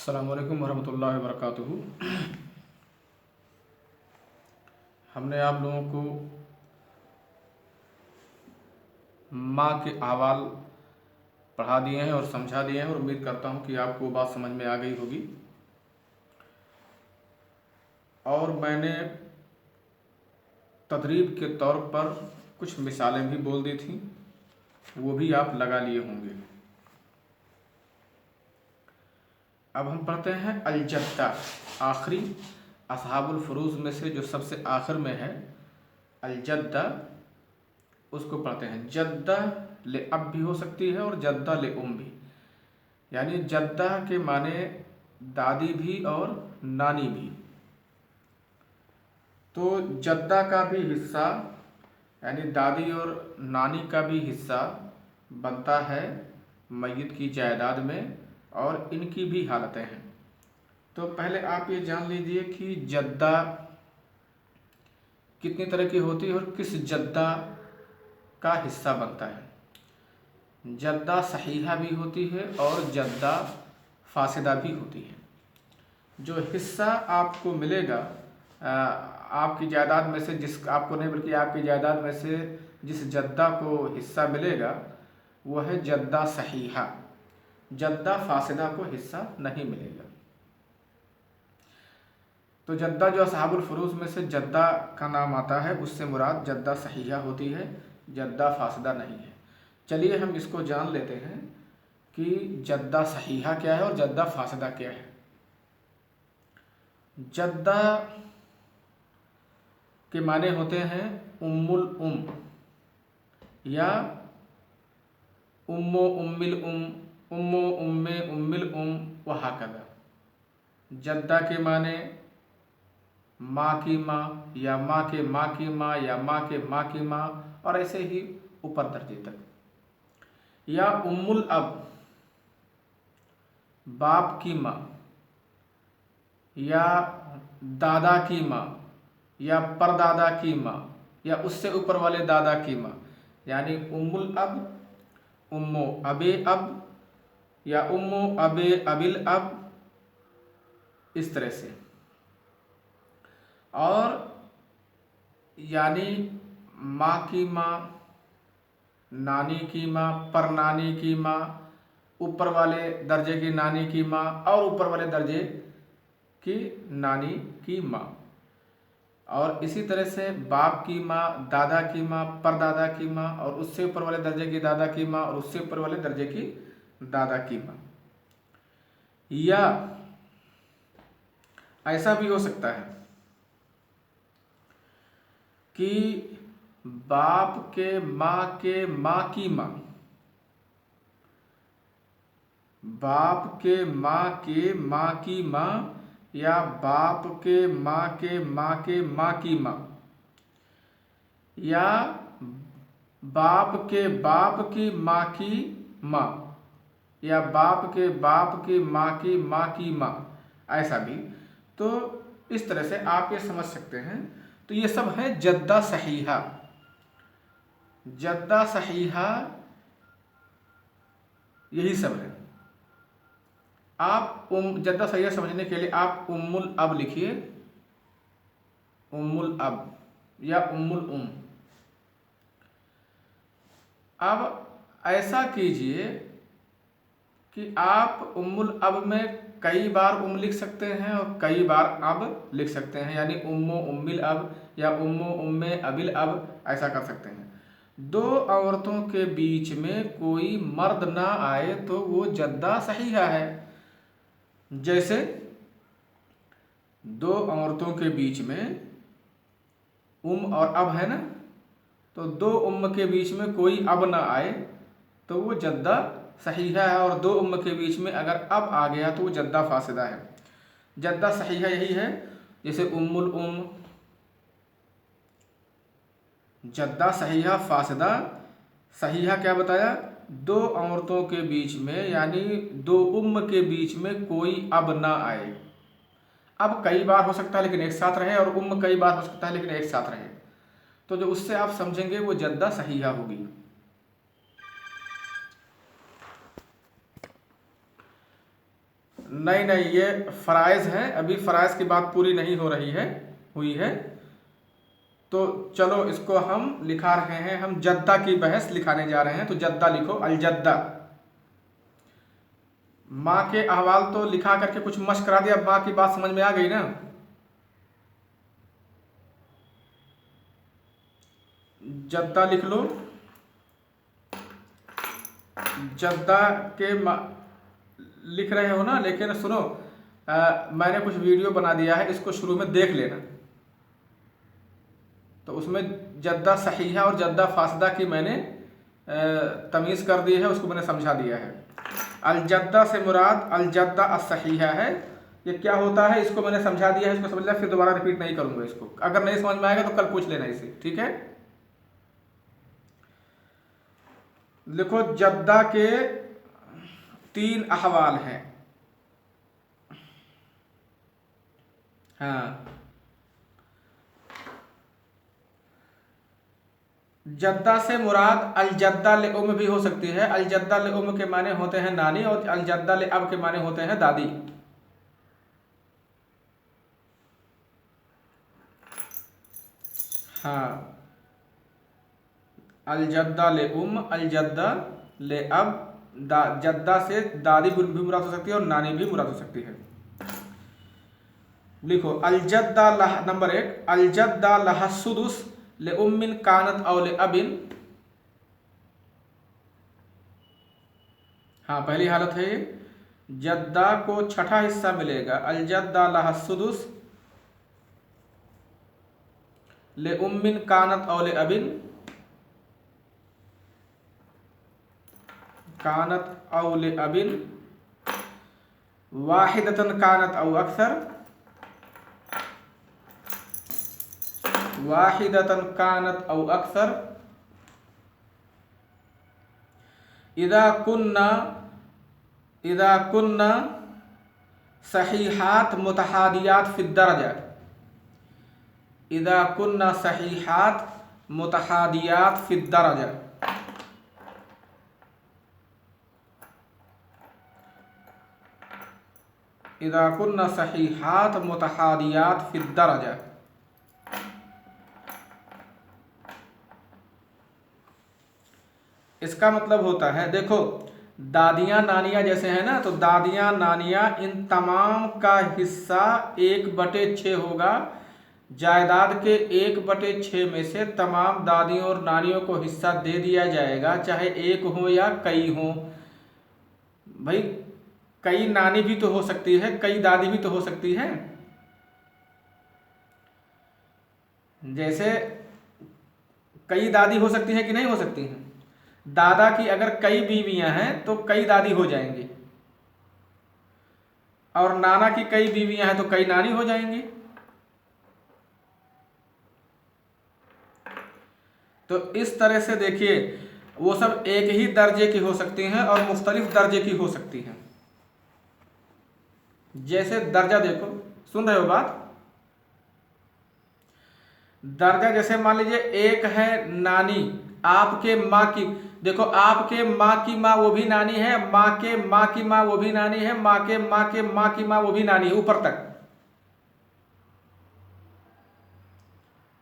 अस्सलामु अलैकुम वरहमतुल्लाहि वबरकातुहू। हमने आप लोगों को माँ के अहवाल पढ़ा दिए हैं और समझा दिए हैं और उम्मीद करता हूँ कि आपको बात समझ में आ गई होगी। और मैंने तदरीब के तौर पर कुछ मिसालें भी बोल दी थी, वो भी आप लगा लिए होंगे। अब हम पढ़ते हैं अलजद्दा, आखिरी असहाबुल फुरूज में से जो सबसे आखिर में है अलजद्दा, उसको पढ़ते हैं। जद्दा ले अब भी हो सकती है और जद्दा ले भी, यानी जद्दा के माने दादी भी और नानी भी। तो जद्दा का भी हिस्सा यानी दादी और नानी का भी हिस्सा बनता है मय्यत की जायदाद में, और इनकी भी हालतें हैं। तो पहले आप ये जान लीजिए कि जद्दा कितनी तरह की होती है और किस जद्दा का हिस्सा बनता है। जद्दा सहीहा भी होती है और जद्दा फासिदा भी होती है। जो हिस्सा आपको मिलेगा आपकी जायदाद में से, जिस आपको नहीं बल्कि आपकी जायदाद में से जिस जद्दा को हिस्सा मिलेगा वह है जद्दा सहीहा। जद्दा फासिदा को हिस्सा नहीं मिलेगा। तो जद्दा जो असहाबुल फुरूज में से जद्दा का नाम आता है, उससे मुराद जद्दा सहीहा होती है, जद्दा फासिदा नहीं है। चलिए हम इसको जान लेते हैं कि जद्दा सहीहा क्या है और जद्दा फासिदा क्या है। जद्दा के माने होते हैं उम्मुल या उम्मो उम्मिल उम्मो उम्मे उम्मिल वहाकदा। जद्दा के माने माँ की माँ या माँ के माँ की माँ या माँ के माँ की माँ, और ऐसे ही ऊपर दर्जे तक। या उम्मुल अब, बाप की माँ या दादा की माँ या परदादा की माँ या उससे ऊपर वाले दादा की माँ, यानी उम्मुल अब, उम्मो अबे अब या उम्मो अबे अबिल अब, इस तरह से। और यानी माँ की माँ, नानी की माँ, परनानी की माँ, ऊपर वाले दर्जे की नानी की माँ और ऊपर वाले दर्जे की नानी की माँ। और इसी तरह से बाप की माँ, दादा की माँ, परदादा की माँ और उससे ऊपर वाले दर्जे की दादा की माँ और उससे ऊपर वाले दर्जे की दादा की माँ। या ऐसा भी हो सकता है कि बाप के माँ के माँ की माँ, बाप के माँ के माँ की माँ या बाप के माँ के माँ के माँ की माँ, या बाप के बाप की माँ की माँ या बाप के बाप की माँ की माँ की माँ, ऐसा भी। तो इस तरह से आप ये समझ सकते हैं। तो ये सब है जद्दा सहीहा। जद्दा सहीहा यही सब है। आप जद्दा सहीहा समझने के लिए आप उम्मुल अब लिखिए, उम्मुल अब या उम्मुल अब ऐसा कीजिए कि आप उम्मुल अब में कई बार लिख सकते हैं और कई बार अब लिख सकते हैं, यानी उम्मो उम्मिल अब या उम्मो उम्मे अबिल अब, ऐसा कर सकते हैं। दो औरतों के बीच में कोई मर्द ना आए तो वो जद्दा सहीहा है। जैसे दो औरतों के बीच में और अब है ना, तो दो के बीच में कोई अब ना आए तो वो जद्दा सहीहा है, और दो के बीच में अगर अब आ गया तो वो जद्दा फासिदा है। जद्दा सहीहा यही है, जैसे उम्मुल जद्दा सहीहा फासिदा। सहीहा क्या बताया? दो औरतों के बीच में यानी दो के बीच में कोई अब ना आए। अब कई बार हो सकता है लेकिन एक साथ रहे, और कई बार हो सकता है लेकिन एक साथ रहे। तो जो उससे आप समझेंगे वो जद्दा सहीहा होगी। नहीं नहीं, ये फ़राइज़ है, अभी फ़राइज़ की बात पूरी नहीं हो रही है, हुई है। तो चलो इसको हम लिखा रहे हैं, हम जद्दा की बहस लिखाने जा रहे हैं। तो जद्दा लिखो, अलजद्दा। माँ के अहवाल तो लिखा करके कुछ मश्क करा दिया, माँ की बात समझ में आ गई ना। जद्दा लिख लो। जद्दा के लिख रहे हो ना, लेकिन सुनो, मैंने कुछ वीडियो बना दिया है, इसको शुरू में देख लेना। तो उसमें जद्दा सहीहा और जद्दा फासदा की मैंने तमीज़ कर दी है, उसको मैंने समझा दिया है। अलजद्दा से मुराद अलजद्दा असहीहा है। ये क्या होता है इसको मैंने समझा दिया है, इसको समझ लिया, फिर दोबारा रिपीट नहीं करूँगा इसको। अगर नहीं समझ में आएगा तो कल पूछ लेना इसे, ठीक है। लिखो, जद्दा के 3 अहवाल हैं। हाँ, जद्दा से मुराद अलजद्दा ले उम भी हो सकती है। अलजद्दा ले उम के माने होते हैं नानी, और अलजद्दा ले अब के माने होते हैं दादी। हाँ, अलजद्दा ले उम, अलजद्दा ले अब, जद्दा से दादी भी मुराद हो सकती है और नानी भी मुराद हो सकती है। लिखो, अलजद्दा नंबर 1, अलजद्दा लहा सुदुस ले उम्मिन कानत औ ले अबिन। हाँ, पहली हालत है ये। जद्दा को छठा हिस्सा मिलेगा। अलजद्दा लहा सुदुस ले उम्मिन कानत औ ले अबिन, कानत औ ले अबिन, वाहिदतन कानत औ अक्सर, वाहिदतन कानत औ अक्सर, इदा कुन्ना सहीहात मुतहादियात फिद दरजा, इदा कुन्ना सहीहात मुतहादियात फिद दरजा। इदा कुन्ना सहीहात मुतहादियात फिद दरजा। इसका मतलब होता है, देखो, दादियाँ नानियाँ जैसे हैं ना, तो दादियाँ नानियाँ इन तमाम का हिस्सा 1/6 होगा। जायदाद के 1/6 में से तमाम दादियों और नानियों को हिस्सा दे दिया जाएगा, चाहे एक हो या कई हो। भाई, कई नानी भी तो हो सकती है, कई दादी भी तो हो सकती है। जैसे कई दादी हो सकती हैं कि नहीं हो सकती हैं। दादा की अगर कई बीवियां हैं तो कई दादी हो जाएंगी, और नाना की कई बीवियां हैं तो कई नानी हो जाएंगी। तो इस तरह से देखिए, वो सब एक ही दर्जे की हो सकती हैं और मुख्तलिफ दर्जे की हो सकती हैं। जैसे दर्जा देखो, सुन रहे हो बात। दर्जा जैसे मान लीजिए, एक है नानी, आपके माँ की, देखो, आपके माँ की माँ वो भी नानी है, माँ के माँ की माँ वो भी नानी है, माँ के माँ के माँ की माँ वो भी नानी है, ऊपर तक।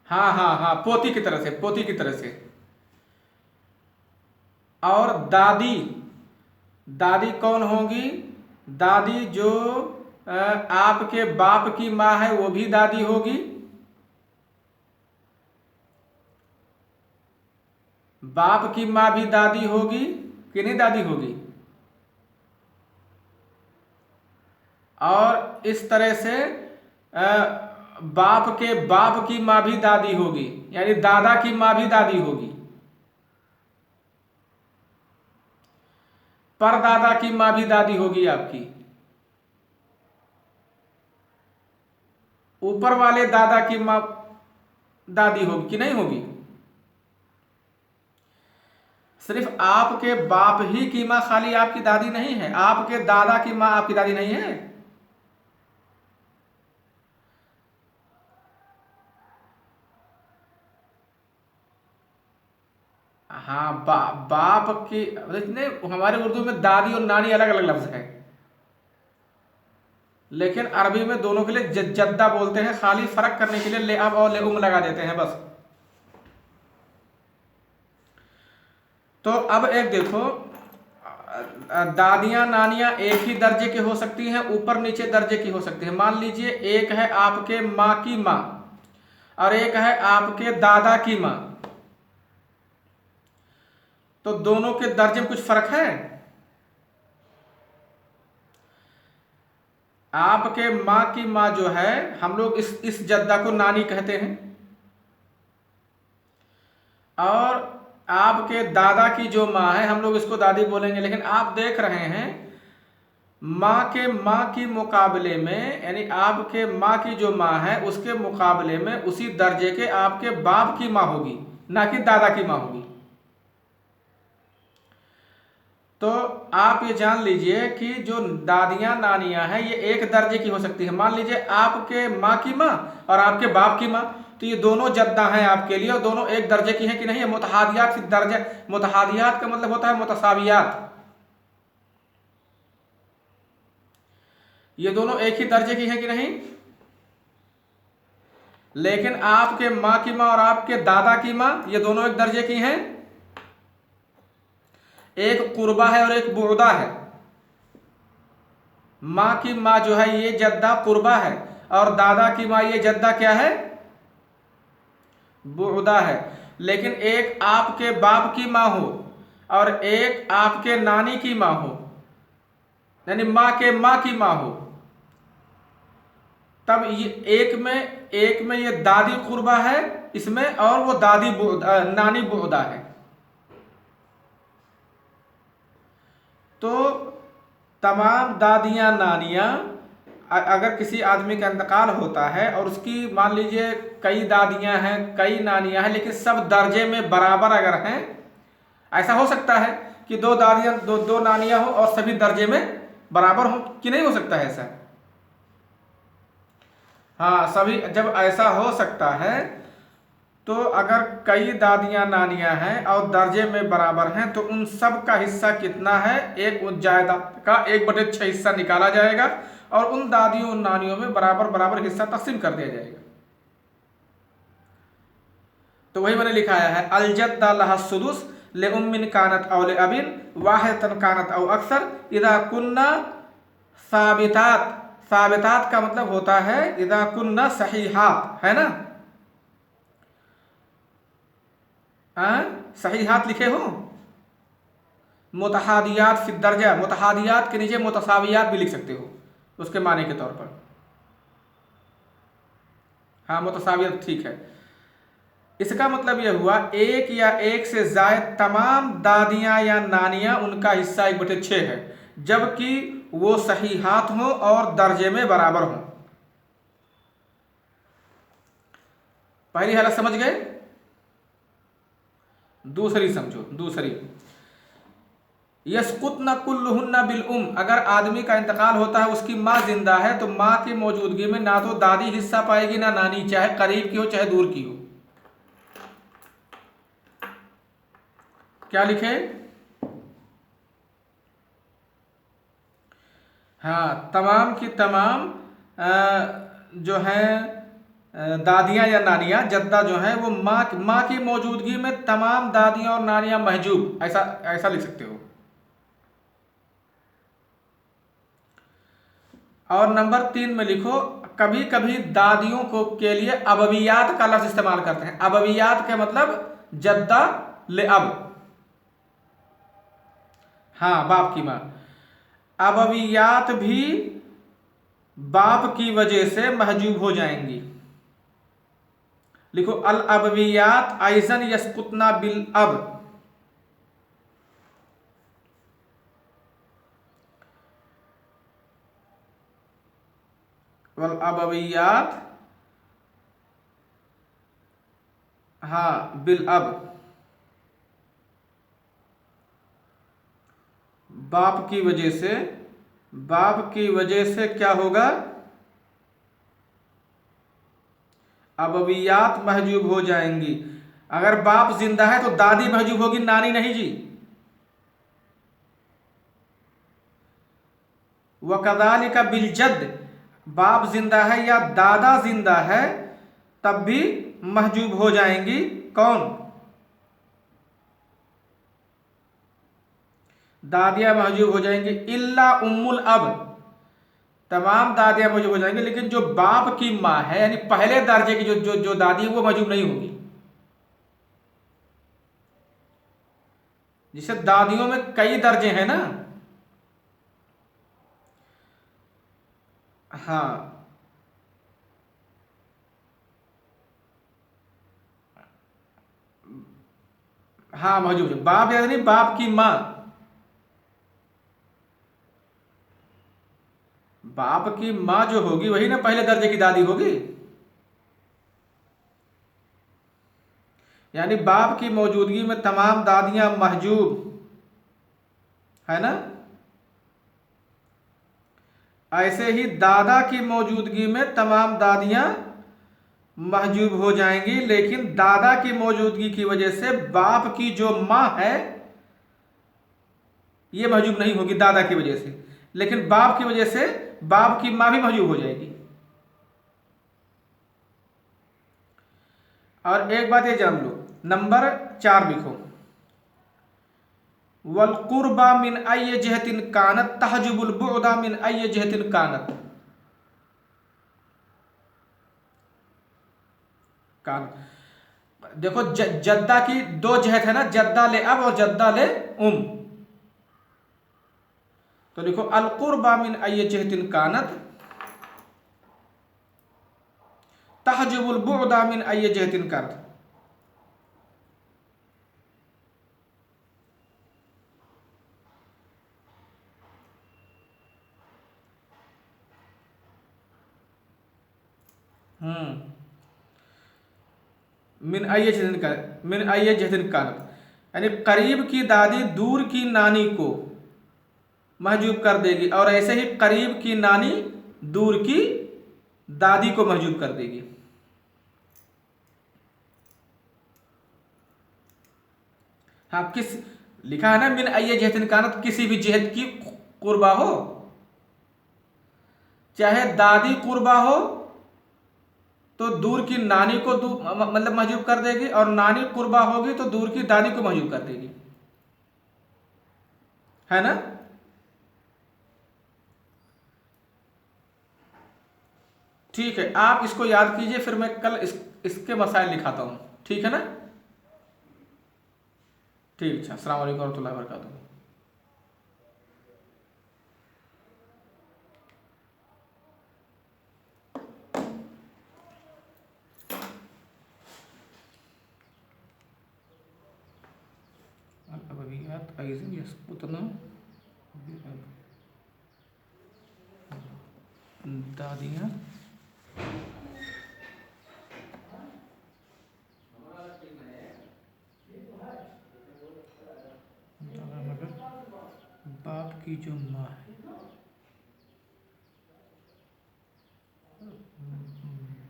हाँ हाँ हाँ, पोती की तरह से, पोती की तरह से। और दादी, दादी कौन होगी? दादी जो आपके बाप की माँ है वो भी दादी होगी, बाप की माँ भी दादी होगी कि नहीं दादी होगी। और इस तरह से बाप के बाप की माँ भी दादी होगी, यानी दादा की माँ भी दादी होगी, परदादा की माँ भी दादी होगी आपकी, ऊपर वाले दादा की माँ दादी होगी कि नहीं होगी। सिर्फ आपके बाप ही की माँ खाली आपकी दादी नहीं है, आपके दादा की माँ आपकी दादी नहीं है। हाँ, बाप की, नहीं, हमारे उर्दू में दादी और नानी अलग अलग लफ्ज है। लेकिन अरबी में दोनों के लिए जद्दा बोलते हैं, खाली फर्क करने के लिए ले अब और ले उम लगा देते हैं बस। तो अब एक देखो, दादियां नानियां एक ही दर्जे की हो सकती हैं, ऊपर नीचे दर्जे की हो सकती है। मान लीजिए एक है आपके माँ की माँ और एक है आपके दादा की माँ, तो दोनों के दर्जे में कुछ फर्क है? आपके माँ की माँ जो है, हम लोग इस जद्दा को नानी कहते हैं, और आपके दादा की जो माँ है हम लोग इसको दादी बोलेंगे। लेकिन आप देख रहे हैं माँ की मुकाबले में, यानी आपके माँ की जो माँ है उसके मुकाबले में उसी दर्जे के आपके बाप की माँ होगी, ना कि दादा की माँ होगी। तो आप ये जान लीजिए कि जो दादियाँ नानियाँ हैं ये एक दर्जे की हो सकती है। मान लीजिए आपके माँ की माँ और आपके बाप की माँ, तो ये दोनों जद्दा हैं आपके लिए और दोनों एक दर्जे की हैं कि नहीं है। मुतहादियात की दर्जा, मुतहादियात का मतलब होता है मुतसावियात, ये दोनों एक ही दर्जे की हैं कि नहीं। लेकिन आपके माँ की माँ और आपके दादा की माँ ये दोनों एक दर्जे की हैं, एक कुर्बा है और एक बुअदा है। माँ की माँ जो है ये जद्दा कुर्बा है और दादा की माँ ये जद्दा क्या है, बुअदा है। लेकिन एक आपके बाप की माँ हो और एक आपके नानी की माँ हो, यानी माँ के माँ की माँ हो, तब ये एक में ये दादी कुर्बा है इसमें, और वो दादी नानी बुअदा है। तो तमाम दादियाँ नानियाँ, अगर किसी आदमी का इंतकाल होता है और उसकी मान लीजिए कई दादियाँ हैं कई नानियाँ हैं, लेकिन सब दर्जे में बराबर अगर हैं, ऐसा हो सकता है कि दो दादियाँ दो नानियाँ हो और सभी दर्जे में बराबर हो, कि नहीं हो सकता है ऐसा? हाँ, सभी जब ऐसा हो सकता है तो अगर कई दादियाँ नानियाँ हैं और दर्जे में बराबर हैं तो उन सब का हिस्सा कितना है, एक जायदाद का 1/6 हिस्सा निकाला जाएगा और उन दादियों और नानियों में बराबर बराबर हिस्सा तकसीम कर दिया जाएगा। तो वही मैंने लिखाया है, अलजद्दा लहा सुदुस ले उम्मिन कानत औ ले अबिन वाहिदतन कानत औ अक्सर इदा कुन्ना साबितात। साबितात का मतलब होता है इदा कुन्ना सहीहात, है ना। सहीहात लिखे हो, मुतहादियात फिर दर्जा, मुतहादियात के नीचे मुतसावियात भी लिख सकते हो उसके माने के तौर पर। हाँ, मुतसावियात ठीक है। इसका मतलब यह हुआ एक या एक से जायद तमाम दादियां या नानियां उनका हिस्सा 1/6 है, जबकि वो सहीहात हो और दर्जे में बराबर हो। पहली हालत समझ गए, दूसरी समझो। दूसरी, यस्कुतना कुल्लुहुन्ना बिल उम, अगर आदमी का इंतकाल होता है उसकी माँ जिंदा है तो माँ की मौजूदगी में ना तो दादी हिस्सा पाएगी ना नानी, चाहे करीब की हो चाहे दूर की हो। क्या लिखे? हाँ, तमाम की तमाम जो है दादियाँ या नानियाँ जद्दा जो है वो माँ की मौजूदगी में तमाम दादियाँ और नानियाँ महजूब, ऐसा ऐसा लिख सकते हो। और नंबर 3 में लिखो, कभी कभी दादियों को के लिए अबवियात का लफ्ज इस्तेमाल करते हैं। अबवियात का मतलब जद्दा ले अब, हाँ, बाप की माँ। अबवियात भी बाप की वजह से महजूब हो जाएंगी। लिखो, अल अबवियात आइजन यस्कुतना बिल अब, वल अबवियात, हाँ, बिल अब, बाप की वजह से, बाप की वजह से क्या होगा, अबवियात महजूब हो जाएंगी। अगर बाप जिंदा है तो दादी महजूब होगी, नानी नहीं जी। वकदालिका बिल जद्द, बाप जिंदा है या दादा जिंदा है तब भी महजूब हो जाएंगी। कौन? दादियां महजूब हो जाएंगी। इल्ला उम्मुल अब, तमाम दादियां महजूब हो जाएंगी, लेकिन जो बाप की माँ है यानी पहले दर्जे की जो जो जो दादी है वो महजूब नहीं होगी। जिसे दादियों में कई दर्जे हैं ना। हाँ हाँ महजूब है। बाप यानी बाप की माँ, बाप की माँ जो होगी वही ना पहले दर्जे की दादी होगी। यानी बाप की मौजूदगी में तमाम दादियां महजूब है ना। ऐसे ही दादा की मौजूदगी में तमाम दादियां महजूब हो जाएंगी, लेकिन दादा की मौजूदगी की वजह से बाप की जो माँ है ये महजूब नहीं होगी दादा की वजह से, लेकिन बाप की वजह से बाप की माँ भी महजूब हो जाएगी। और एक बात ये जान लो, नंबर 4 लिखो। वल कुर्बा मिन अय्य जहतिन कानत तहजुबुल बुअदा मिन अय्य जहतिन कानत। कान देखो जद्दा की दो जहत है ना, जद्दा ले अब और जद्दा ले उम। तो लिखो अल कुर्बा मिन अय्य जहतिन कानत तहजुबुल बुअदा मिन अय्य जहतिन कानत। मिन अय्य जहतिन कानत, मिन अय्य जहतिन कानत यानी करीब की दादी दूर की नानी को महजूब कर देगी, और ऐसे ही करीब की नानी दूर की दादी को महजूब कर देगी। हाँ किस लिखा है ना, मिन अय्य जहतिन कानत, किसी भी जहत की कुर्बा हो, चाहे दादी कुर्बा हो तो दूर की नानी को मतलब महजूब कर देगी, और नानी कुर्बा होगी तो दूर की दादी को महजूब कर देगी, है ना। ठीक है, आप इसको याद कीजिए, फिर मैं कल इसके मसाइल लिखाता हूं, ठीक है ना। ठीक है, अस्सलाम वालेकुम रहमतुल्लाहि व बरकातुहू। अबवियात अइज़न यसकुतना दादियाँ मगर बाप की जो माँ है,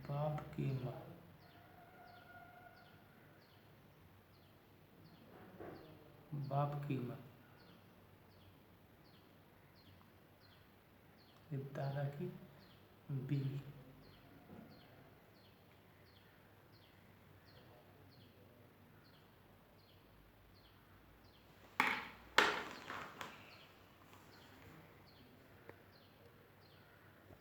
बाप की माँ, बाप की माँ दादा की बीवी।